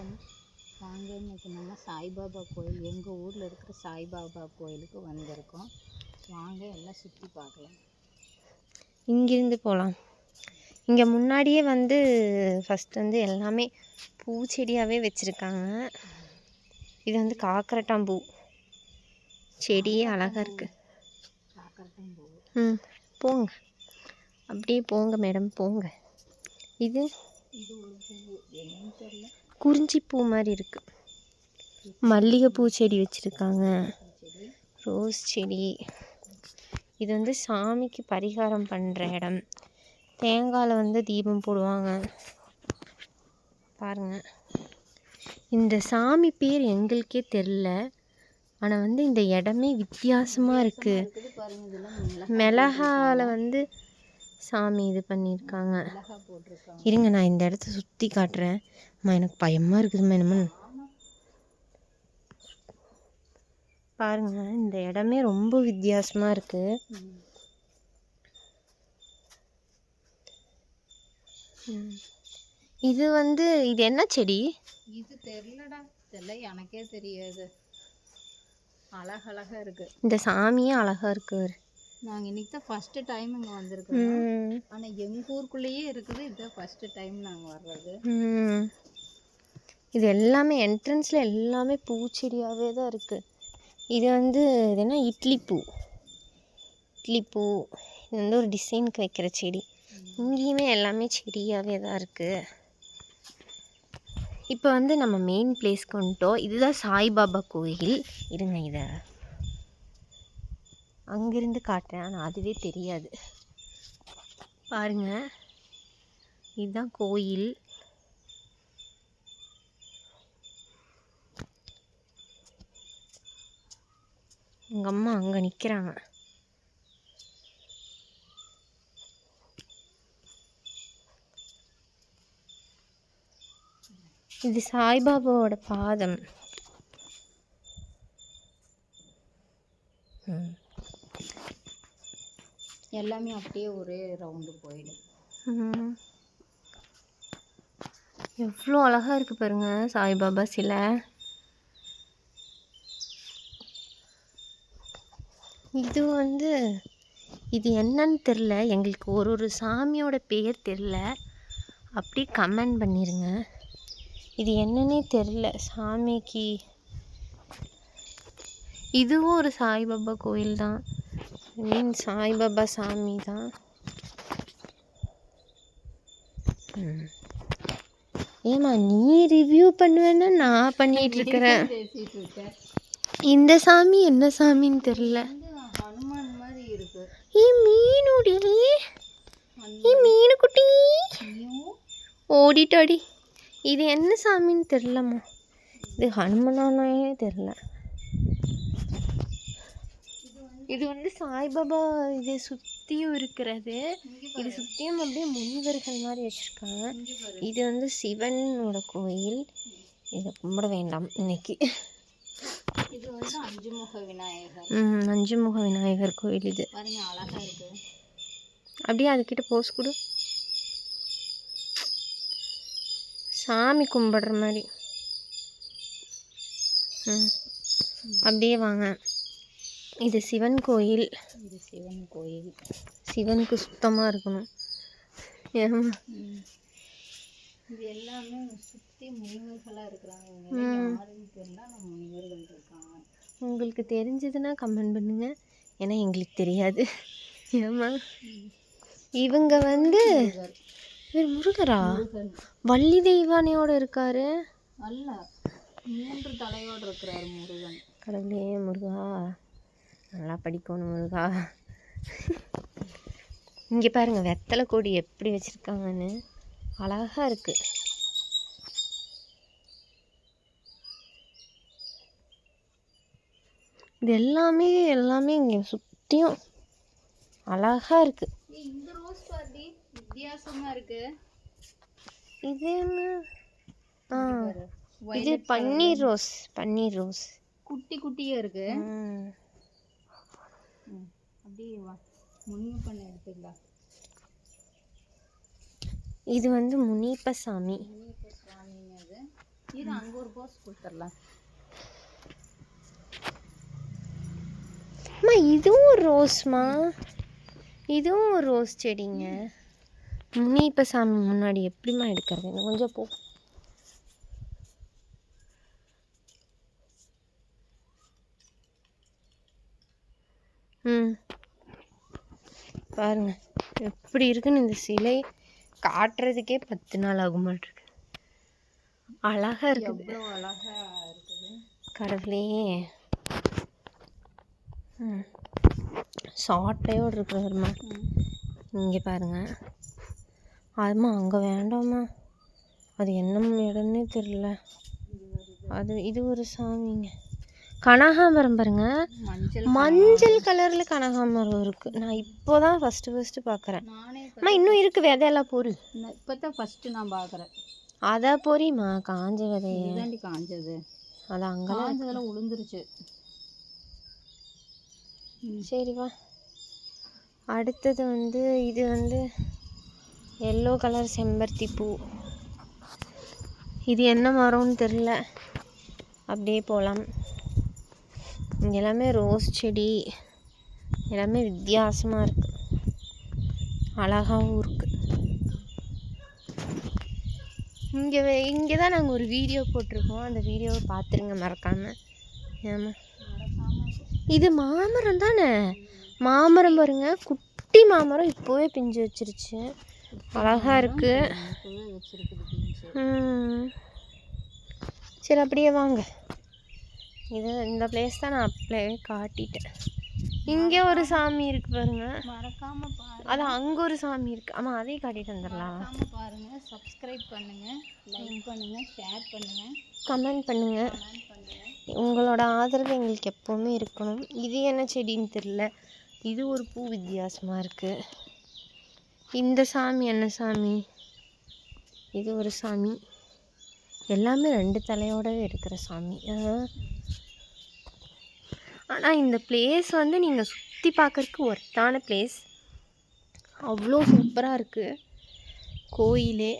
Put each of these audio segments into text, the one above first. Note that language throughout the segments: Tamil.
வணக்கம். வாங்க, இன்னைக்கு நம்ம சாய்பாபா கோயில், எங்கள் ஊரில் இருக்கிற சாய்பாபா கோயிலுக்கு வந்திருக்கோம். வாங்க எல்லாம் சுற்றி பார்க்கலாம். இங்கிருந்து போகலாம். இங்கே முன்னாடியே ஃபஸ்ட் எல்லாமே பூச்செடியாகவே வச்சுருக்காங்க. இது காக்கரட்டாம்பூ செடியே அழகாக இருக்குது. காக்கரட்டாம்பூ. போங்க, அப்படியே போங்க மேடம், போங்க. இது குறிஞ்சி பூ மாதிரி இருக்கு. மல்லிகைப்பூ செடி வச்சுருக்காங்க, ரோஸ் செடி. இது சாமிக்கு பரிகாரம் பண்ணுற இடம். தேங்காயில் தீபம் போடுவாங்க பாருங்க. இந்த சாமி பேர் எங்களுக்கே தெரில, ஆனால் இந்த இடமே வித்தியாசமாக இருக்குது. மிளகால சாமி இது பண்ணியிருக்காங்க. இருங்க, நான் இந்த இடத்த சுற்றி காட்டுறேன். எனக்கு பயமாக இருக்குதுமா. என்னமோ பாருங்க, இந்த இடமே ரொம்ப வித்தியாசமாக இருக்குது. இது இது என்ன செடி? இது தெரியலடா, இதெல்லாம் எனக்கே தெரியாது. அழகழகாக இருக்குது. இந்த சாமியே அழகாக இருக்கு. நாங்கள் இன்றைக்கி தான் ஃபஸ்ட்டு டைம் இங்கே வந்திருக்கோம். ஆனால் எங்கள் ஊருக்குள்ளேயே இருக்குது. இதுதான் ஃபஸ்ட்டு டைம் நாங்கள் வர்றது. இது எல்லாமே என்ட்ரன்ஸில் எல்லாமே பூச்செடியாகவே தான் இருக்குது. இது இது என்ன, இட்லி பூ. இது ஒரு டிசைனுக்கு வைக்கிற செடி. இங்கேயுமே எல்லாமே செடியாகவே தான் இருக்குது. இப்போ நம்ம மெயின் பிளேஸ்க்கு வந்துட்டோம். இதுதான் சாய்பாபா கோயில். இருங்க, இதை அங்கிருந்து காட்டுறேன், ஆனால் அதுவே தெரியாது. பாருங்க, இதுதான் கோயில். எங்கள் அம்மா அங்கே நிற்கிறாங்க. இது சாய்பாபாவோட பாதம். எல்லாமே அப்படியே ஒரே ரவுண்டு போயிடும். எவ்வளோ அழகாக இருக்குது பாருங்க சாய்பாபா சிலை. இது இது என்னன்னு தெரில, எங்களுக்கு ஒரு சாமியோட பேர் தெரில. அப்படியே கமெண்ட் பண்ணிடுங்க. இது என்னன்னே தெரில சாமிக்கு. இதுவும் ஒரு சாய்பாபா கோயில் தான். சாய்பாபா சாமி தான். ஏமா நீ ரிவ்யூ பண்ணுவேன்னா நான் பண்ணிட்டு இருக்கிறேன். இந்த சாமி என்ன சாமின்னு தெரியல. ஹனுமான் மாதிரி இருக்கு. மீனுடி, மீனு குட்டி ஓடிட்டாடி. இது என்ன சாமின்னு தெரிலம்மா. இது ஹனுமனானே தெரில. இது சாய்பாபா இது சுற்றியும் இருக்கிறது. இது சுற்றியும் அப்படியே முனிவர்கள் மாதிரி வச்சுருக்காங்க. இது சிவனோட கோயில். இதை கும்பிட வேண்டாம் இன்னைக்கு. இது அஞ்சுமுக விநாயகர். அஞ்சுமுக விநாயகர் கோயில். இது அழகா இருக்கு. அப்படியே அதுக்கிட்ட போஸ் கொடு, சாமி கும்பிடுற மாதிரி. அப்படியே வாங்க. இது சிவன் கோயில். சிவனுக்கு சுத்தமாக இருக்கணும். ஏமா இது எல்லாமே சுற்றி முனிவர்களாக இருக்கிறாங்க. முனிவர்கள் இருக்காங்க. உங்களுக்கு தெரிஞ்சதுன்னா கமெண்ட் பண்ணுங்க, ஏன்னா எங்களுக்கு தெரியாது. ஏமா இவங்க இவர் முருகரா? வள்ளி தெய்வானையோட இருக்காரு. அல்ல, 3 தலையோடு இருக்கிறார் முருகன். கடவுளே முருகா, நல்லா படிக்கணும் முருகா. இங்கே பாருங்க, வெத்தலை கொடி எப்படி வச்சுருக்காங்கன்னு அழகாக இருக்குது. இது எல்லாமே இங்கே சுற்றியும் அழகாக இருக்குது. இந்த ரோஸ் பாட்டி வித்தியாசமாக இருக்குது. இது என்ன? இது பன்னீர் ரோஸ். குட்டி குட்டியாக இருக்கு. அப்படியே வா, முன்னும் பண்ண எடுத்துக்கலாம். இது வந்து முனிப்ப சாமி. முனியப்ப சுவாமிங்க அது. இது அங்கே ஒரு போஸ் கொடுத்துடலாம். அம்மா இதுவும் ஒரு ரோஸ்மா, இதுவும் ஒரு ரோஸ் செடிங்க. முனிப்ப சாமி முன்னாடி எப்படிம்மா எடுக்கிறது? இன்னும் கொஞ்சம் போ. பாருங்க எப்படி இருக்குன்னு. இந்த சிலை காட்டுறதுக்கே 10 நாள் ஆகும் மாட்டிருக்கு. அழகா இருக்குது. எவ்வளோ அழகா இருக்குது கடவுளே. சாட்டையோடு இருக்கிறமா. இங்கே பாருங்க. அதுமா அங்கே வேண்டாமா, அது என்ன இடம்னே தெரியல. அது இது ஒரு சாமிங்க. கனகாமரம் பாருங்க, மஞ்சள் கலரில் கனகாமரம் இருக்குது. நான் இப்போ தான் ஃபஸ்ட்டு பார்க்குறேன். அம்மா இன்னும் இருக்குது விதையெல்லாம் பொறி. இப்போ தான் ஃபஸ்ட்டு நான் பார்க்குறேன். அதை பொறிமா, காஞ்ச விதைய. இதாண்டி காஞ்சது. அது அங்கே காஞ்சதெல்லாம் உளுந்துருச்சு. சரி வா. அடுத்தது வந்து இது வந்து எல்லோ கலர் செம்பருத்தி பூ. இது என்ன மரம்னு தெரில, அப்படியே போகலாம். இங்கே எல்லாமே ரோஸ் செடி, எல்லாமே வித்தியாசமாக இருக்குது, அழகாகவும் இருக்குது. இங்கே தான் நாங்கள் ஒரு வீடியோ போட்டிருக்கோம், அந்த வீடியோவை பார்த்துருங்க மறக்காமல். ஆமாம், இது மாமரம் தானே. மாமரம் பாருங்க, குட்டி மாமரம் இப்போவே பிஞ்சு வச்சிருச்சு, அழகாக இருக்குது. சரி அப்படியே வாங்க. இந்த பிளேஸ் தான் நான் அப்படியே காட்டிட்டேன். இங்கே ஒரு சாமி இருக்கு பாருங்க, மறக்காம பாருங்க. அது அங்கே ஒரு சாமி இருக்கு. ஆமாம், அதையும் காட்டிட்டு வந்துடலாம். மறக்காம பாருங்க, சப்ஸ்கிரைப் பண்ணுங்க, லைக் பண்ணுங்க, ஷேர் பண்ணுங்க, கமெண்ட் பண்ணுங்க. உங்களோட ஆதரவு எங்களுக்கு எப்போவுமே இருக்கணும். இது என்ன செடின்னு தெரில, இது ஒரு பூ வித்தியாசமாக இருக்குது. இந்த சாமி என்ன சாமி? இது ஒரு சாமி. எல்லாமே 2 தலையோடவே இருக்கிற சாமி. ஆனால் இந்த பிளேஸ் வந்து நீங்கள் சுற்றி பார்க்குறதுக்கு ஒர்த்தான பிளேஸ். அவ்வளோ சூப்பராக இருக்குது கோயிலே.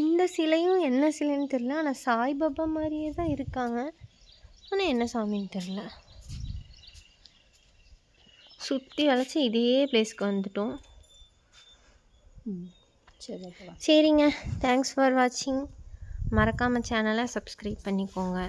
இந்த சிலையும் என்ன சிலைன்னு தெரில, ஆனால் சாய்பாபா மாதிரியே தான் இருக்காங்க. ஆனால் என்ன சாமின்னு தெரில. சுற்றி வளைச்சி இதே பிளேஸ்க்கு வந்துட்டோம். சரிங்க, தேங்க்ஸ் ஃபார் வாட்சிங். மறக்காமல் சேனலை சப்ஸ்கிரைப் பண்ணிக்கோங்க.